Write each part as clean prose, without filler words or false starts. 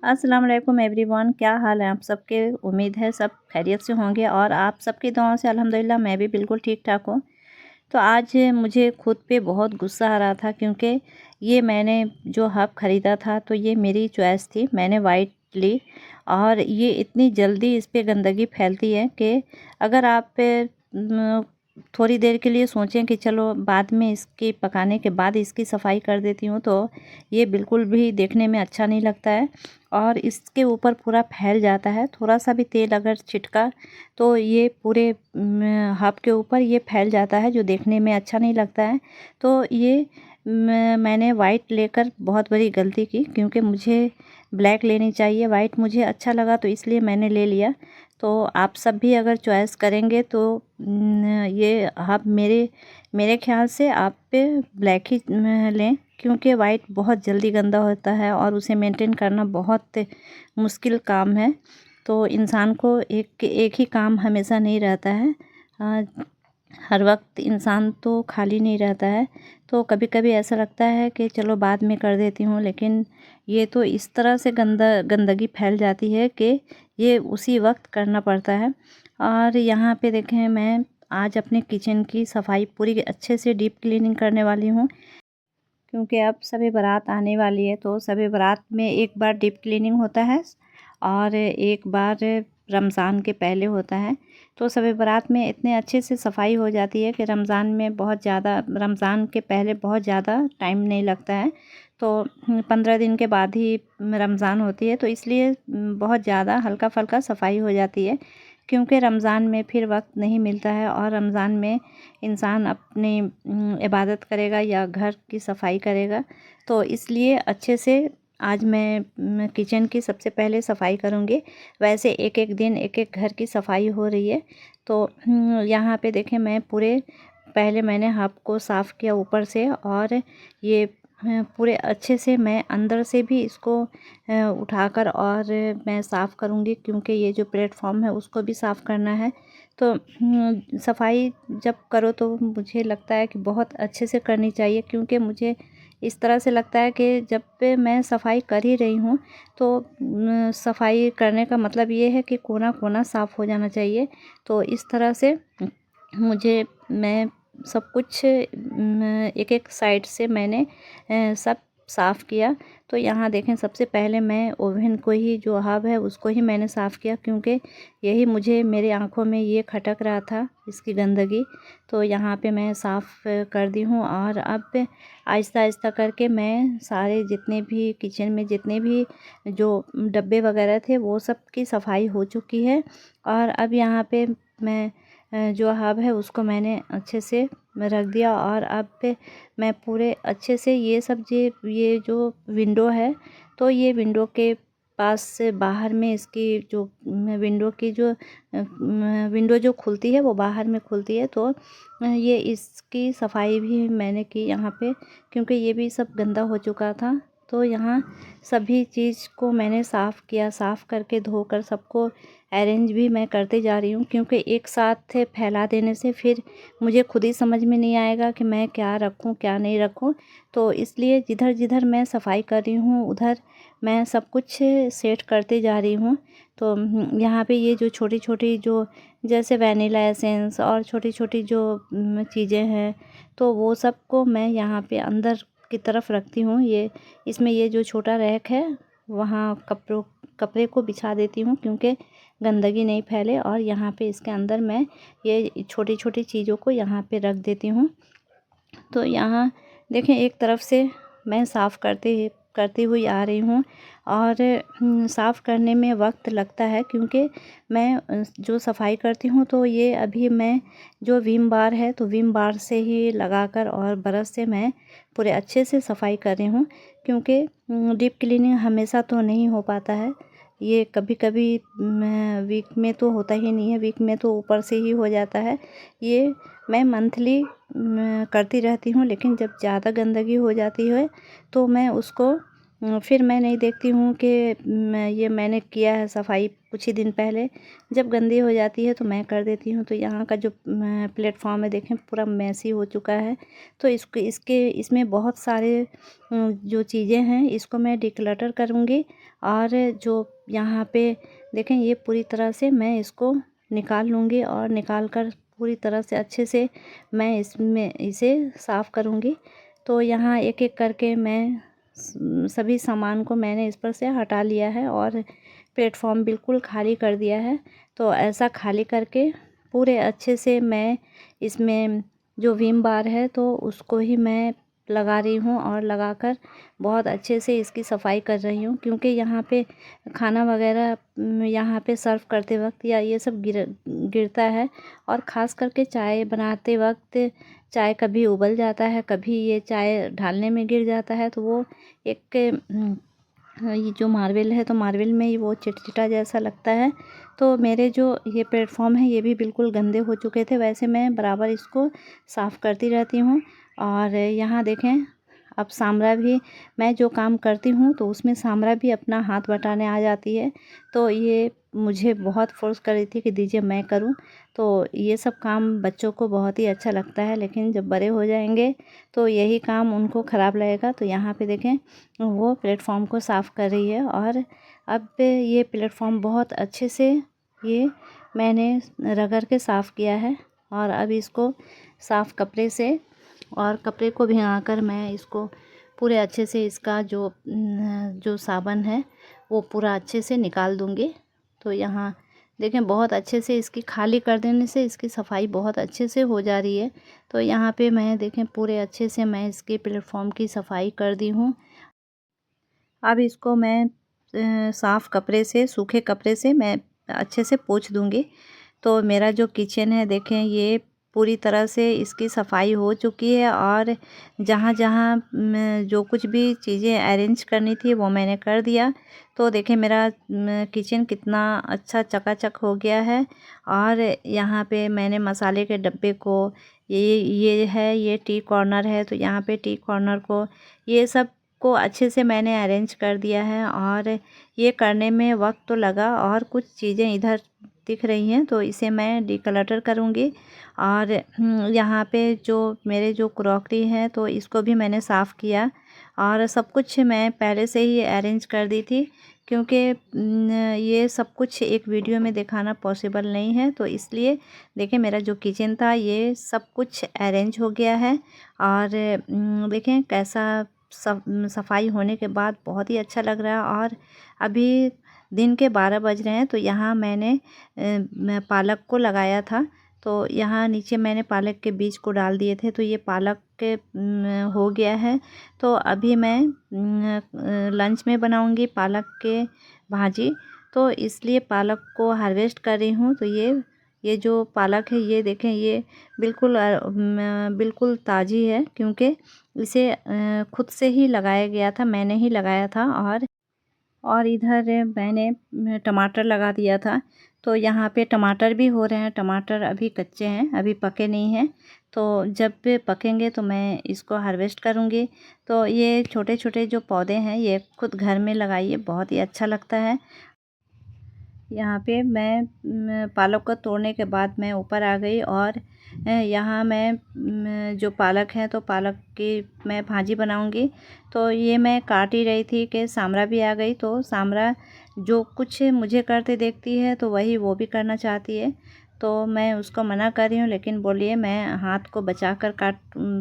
अस्सलाम वालेकुम एवरीवन, क्या हाल है आप सबके। उम्मीद है सब खैरियत से होंगे और आप सबकी दुआओं से अल्हम्दुलिल्लाह मैं भी बिल्कुल ठीक ठाक हूँ। तो आज मुझे खुद पे बहुत गुस्सा आ रहा था क्योंकि ये मैंने जो हब ख़रीदा था तो ये मेरी चॉइस थी, मैंने वाइट ली और ये इतनी जल्दी इस पे गंदगी फैलती है कि अगर आप थोड़ी देर के लिए सोचें कि चलो बाद में इसकी पकाने के बाद इसकी सफाई कर देती हूँ तो ये बिल्कुल भी देखने में अच्छा नहीं लगता है और इसके ऊपर पूरा फैल जाता है। थोड़ा सा भी तेल अगर छिटका तो ये पूरे हब के ऊपर ये फैल जाता है जो देखने में अच्छा नहीं लगता है। तो ये मैंने वाइट लेकर बहुत बड़ी गलती की क्योंकि मुझे ब्लैक लेनी चाहिए, वाइट मुझे अच्छा लगा तो इसलिए मैंने ले लिया। तो आप सब भी अगर चॉइस करेंगे तो ये हब मेरे ख्याल से आप पे ब्लैक ही लें क्योंकि वाइट बहुत जल्दी गंदा होता है और उसे मेंटेन करना बहुत मुश्किल काम है। तो इंसान को एक एक ही काम हमेशा नहीं रहता है, अ, हर वक्त इंसान तो खाली नहीं रहता है। तो कभी कभी ऐसा लगता है कि चलो बाद में कर देती हूँ, लेकिन ये तो इस तरह से गंदगी फैल जाती है कि ये उसी वक्त करना पड़ता है। और यहाँ पे देखें, मैं आज अपने किचन की सफाई पूरी अच्छे से डीप क्लीनिंग करने वाली हूँ क्योंकि अब शब बारात आने वाली है। तो शब बारात में एक बार डीप क्लीनिंग होता है और एक बार रमज़ान के पहले होता है। तो शब बारात में इतने अच्छे से सफाई हो जाती है कि रमज़ान के पहले बहुत ज़्यादा टाइम नहीं लगता है। तो 15 दिन के बाद ही रमज़ान होती है, तो इसलिए बहुत ज़्यादा हल्का फुल्का सफाई हो जाती है क्योंकि रमज़ान में फिर वक्त नहीं मिलता है और रमज़ान में इंसान अपनी इबादत करेगा या घर की सफाई करेगा। तो इसलिए अच्छे से आज मैं किचन की सबसे पहले सफाई करूँगी। वैसे एक एक दिन एक एक घर की सफाई हो रही है। तो यहाँ पे देखें, मैं पहले मैंने हब को साफ़ किया ऊपर से और ये पूरे अच्छे से मैं अंदर से भी इसको उठाकर और मैं साफ़ करूँगी क्योंकि ये जो प्लेटफॉर्म है उसको भी साफ़ करना है। तो सफाई जब करो तो मुझे लगता है कि बहुत अच्छे से करनी चाहिए क्योंकि मुझे इस तरह से लगता है कि जब पे मैं सफाई कर ही रही हूँ तो सफाई करने का मतलब ये है कि कोना कोना साफ़ हो जाना चाहिए। तो इस तरह से मैं सब कुछ एक एक साइड से मैंने सब साफ़ किया। तो यहाँ देखें, सबसे पहले मैं ओवन को ही, जो हब है उसको ही मैंने साफ़ किया क्योंकि यही मुझे मेरी आँखों में ये खटक रहा था, इसकी गंदगी। तो यहाँ पे मैं साफ़ कर दी हूँ और अब आहिस्ता आहिस्ता करके मैं सारे जितने भी किचन में जितने भी जो डब्बे वगैरह थे वो सब की सफाई हो चुकी है। और अब यहाँ पे मैं जो हब है उसको मैंने अच्छे से रख दिया और अब पे मैं पूरे अच्छे से ये जो विंडो है, तो ये विंडो के पास से बाहर में इसकी जो विंडो जो खुलती है वो बाहर में खुलती है। तो ये इसकी सफाई भी मैंने की यहाँ पे क्योंकि ये भी सब गंदा हो चुका था। तो यहाँ सभी चीज़ को मैंने साफ़ किया, साफ़ करके धोकर सबको अरेंज भी मैं करते जा रही हूँ क्योंकि एक साथ फैला देने से फिर मुझे खुद ही समझ में नहीं आएगा कि मैं क्या रखूँ क्या नहीं रखूँ। तो इसलिए जिधर जिधर मैं सफाई कर रही हूँ उधर मैं सब कुछ सेट करते जा रही हूँ। तो यहाँ पे ये जो छोटी छोटी जो जैसे वैनिला एसेंस और छोटी छोटी जो चीज़ें हैं, तो वो सब को मैं यहाँ पे अंदर की तरफ रखती हूँ। इसमें ये जो छोटा रैक है वहाँ कपड़े को बिछा देती हूँ क्योंकि गंदगी नहीं फैले और यहाँ पे इसके अंदर मैं ये छोटी छोटी चीज़ों को यहाँ पे रख देती हूँ। तो यहाँ देखें, एक तरफ से मैं साफ़ करती हुई आ रही हूँ और साफ़ करने में वक्त लगता है क्योंकि मैं जो सफाई करती हूँ तो ये अभी मैं जो विम बार है तो विम बार से ही लगाकर और ब्रश से मैं पूरे अच्छे से सफाई कर रही हूँ क्योंकि डीप क्लीनिंग हमेशा तो नहीं हो पाता है। ये कभी कभी वीक में तो होता ही नहीं है, वीक में तो ऊपर से ही हो जाता है। ये मैं मंथली करती रहती हूँ, लेकिन जब ज़्यादा गंदगी हो जाती है तो मैं उसको फिर मैं नहीं देखती हूँ कि ये मैंने किया है सफाई कुछ ही दिन पहले। जब गंदी हो जाती है तो मैं कर देती हूँ। तो यहाँ का जो प्लेटफॉर्म है देखें पूरा मैसी हो चुका है। तो इसमें बहुत सारे जो चीज़ें हैं इसको मैं डिक्लटर करूँगी। और जो यहाँ पे देखें ये पूरी तरह से मैं इसको निकाल लूँगी और निकाल कर पूरी तरह से अच्छे से मैं इसे साफ़ करूँगी। तो यहाँ एक एक करके मैं सभी सामान को मैंने इस पर से हटा लिया है और प्लेटफॉर्म बिल्कुल खाली कर दिया है। तो ऐसा खाली करके पूरे अच्छे से मैं इसमें जो विम बार है तो उसको ही मैं लगा रही हूँ और लगाकर बहुत अच्छे से इसकी सफाई कर रही हूँ। क्योंकि यहाँ पे खाना वगैरह यहाँ पे सर्व करते वक्त या ये सब गिरता है। और ख़ास करके चाय बनाते वक्त चाय कभी उबल जाता है, कभी ये चाय ढालने में गिर जाता है। तो वो एक ये जो मार्बल है तो मार्बल में ही वो चिटचिटा जैसा लगता है। तो मेरे जो ये प्लेटफॉर्म है ये भी बिल्कुल गंदे हो चुके थे। वैसे मैं बराबर इसको साफ़ करती रहती हूँ। और यहाँ देखें अब सामरा भी, मैं जो काम करती हूँ तो उसमें सामरा भी अपना हाथ बटाने आ जाती है। तो ये मुझे बहुत फोर्स कर रही थी कि दीजिए मैं करूँ। तो ये सब काम बच्चों को बहुत ही अच्छा लगता है, लेकिन जब बड़े हो जाएंगे तो यही काम उनको ख़राब लगेगा। तो यहाँ पे देखें वो प्लेटफॉर्म को साफ़ कर रही है। और अब ये प्लेटफॉर्म बहुत अच्छे से ये मैंने रगड़ के साफ़ किया है। और अब इसको साफ़ कपड़े से और कपड़े को भिगाकर मैं इसको पूरे अच्छे से इसका जो साबुन है वो पूरा अच्छे से निकाल दूँगी। तो यहाँ देखें बहुत अच्छे से इसकी खाली कर देने से इसकी सफाई बहुत अच्छे से हो जा रही है। तो यहाँ पे मैं देखें पूरे अच्छे से मैं इसके प्लेटफॉर्म की सफाई कर दी हूँ। अब इसको मैं साफ़ कपड़े से, सूखे कपड़े से मैं अच्छे से पोंछ दूँगी। तो मेरा जो किचन है देखें ये पूरी तरह से इसकी सफाई हो चुकी है। और जहाँ-जहाँ जो कुछ भी चीज़ें अरेंज करनी थी वो मैंने कर दिया। तो देखें मेरा किचन कितना अच्छा चकाचक हो गया है। और यहाँ पे मैंने मसाले के डब्बे को ये टी कॉर्नर है तो यहाँ पे टी कॉर्नर को ये सब को अच्छे से मैंने अरेंज कर दिया है। और ये करने में वक्त तो लगा और कुछ चीज़ें इधर दिख रही हैं तो इसे मैं डिक्लटर करूँगी। और यहाँ पे जो मेरे जो क्रॉकरी है तो इसको भी मैंने साफ़ किया। और सब कुछ मैं पहले से ही अरेंज कर दी थी, क्योंकि ये सब कुछ एक वीडियो में दिखाना पॉसिबल नहीं है। तो इसलिए देखिए मेरा जो किचन था ये सब कुछ अरेंज हो गया है। और देखें कैसा सफाई होने के बाद बहुत ही अच्छा लग रहा है। और अभी दिन के 12 बज रहे हैं। तो यहाँ मैंने पालक को लगाया था। तो यहाँ नीचे मैंने पालक के बीज को डाल दिए थे। तो ये पालक के हो गया है। तो अभी मैं लंच में बनाऊंगी पालक के भाजी। तो इसलिए पालक को हार्वेस्ट कर रही हूँ। तो ये जो पालक है ये देखें ये बिल्कुल ताज़ी है, क्योंकि इसे खुद से ही लगाया गया था, मैंने ही लगाया था। और इधर मैंने टमाटर लगा दिया था। तो यहाँ पे टमाटर भी हो रहे हैं। टमाटर अभी कच्चे हैं, अभी पके नहीं हैं। तो जब पकेंगे तो मैं इसको हार्वेस्ट करूँगी। तो ये छोटे छोटे जो पौधे हैं ये खुद घर में लगाइए, बहुत ही अच्छा लगता है। यहाँ पे मैं पालक को तोड़ने के बाद मैं ऊपर आ गई। और यहाँ मैं जो पालक है तो पालक की मैं भाजी बनाऊंगी। तो ये मैं काट ही रही थी कि सामरा भी आ गई। तो सामरा जो कुछ मुझे करते देखती है तो वही वो भी करना चाहती है। तो मैं उसको मना कर रही हूँ, लेकिन बोलिए मैं हाथ को बचाकर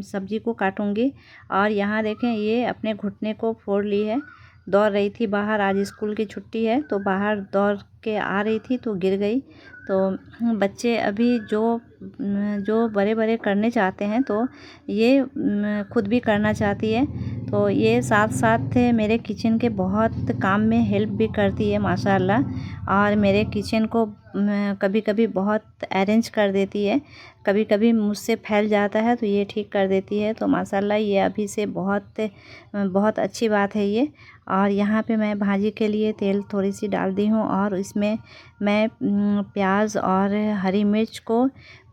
सब्जी को काटूंगी। और यहाँ देखें ये अपने घुटने को फोड़ ली है, दौड़ रही थी बाहर, आज स्कूल की छुट्टी है तो बाहर दौड़ के आ रही थी तो गिर गई। तो बच्चे अभी जो बड़े बड़े करने चाहते हैं तो ये खुद भी करना चाहती है। तो ये साथ साथ मेरे किचन के बहुत काम में हेल्प भी करती है माशाल्लाह। और मेरे किचन को कभी कभी बहुत अरेंज कर देती है, कभी कभी मुझसे फैल जाता है तो ये ठीक कर देती है। तो माशाल्लाह ये अभी से बहुत अच्छी बात है ये। और यहाँ पे मैं भाजी के लिए तेल थोड़ी सी डाल दी हूँ और इसमें मैं प्याज और हरी मिर्च को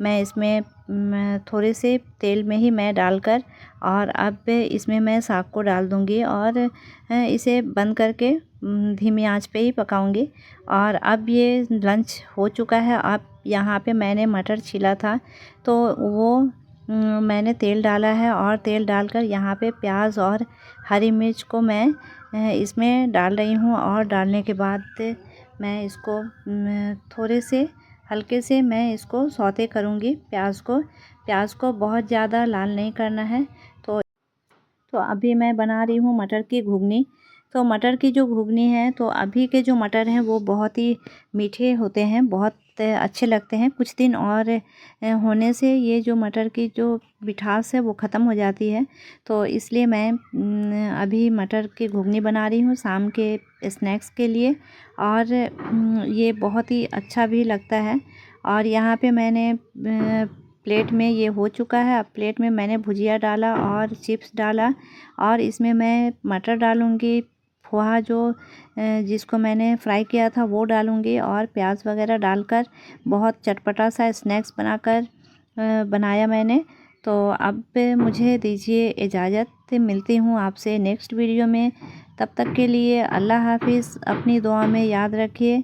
मैं इसमें थोड़े से तेल में ही मैं डालकर और अब इसमें मैं साग को डाल दूँगी और इसे बंद करके धीमी आंच पे ही पकाऊंगी। और अब ये लंच हो चुका है। अब यहाँ पे मैंने मटर छीला था तो वो मैंने तेल डाला है और तेल डालकर यहाँ पे प्याज और हरी मिर्च को मैं इसमें डाल रही हूँ। और डालने के बाद मैं इसको थोड़े से हल्के से मैं इसको सौते करूँगी। प्याज को बहुत ज़्यादा लाल नहीं करना है। तो अभी मैं बना रही हूँ मटर की घुगनी। तो मटर की जो घुगनी है, तो अभी के जो मटर हैं वो बहुत ही मीठे होते हैं, बहुत अच्छे लगते हैं। कुछ दिन और होने से ये जो मटर की जो मिठास है वो ख़त्म हो जाती है। तो इसलिए मैं अभी मटर की घुगनी बना रही हूँ शाम के स्नैक्स के लिए। और ये बहुत ही अच्छा भी लगता है। और यहाँ पे मैंने प्लेट में ये हो चुका है। अब प्लेट में मैंने भुजिया डाला और चिप्स डाला और इसमें मैं मटर डालूँगी, पोहा जो जिसको मैंने फ्राई किया था वो डालूँगी और प्याज वगैरह डालकर बहुत चटपटा सा स्नैक्स बनाया मैंने। तो अब मुझे दीजिए इजाज़त, मिलती हूँ आपसे नेक्स्ट वीडियो में। तब तक के लिए अल्लाह हाफिज़। अपनी दुआ में याद रखिए।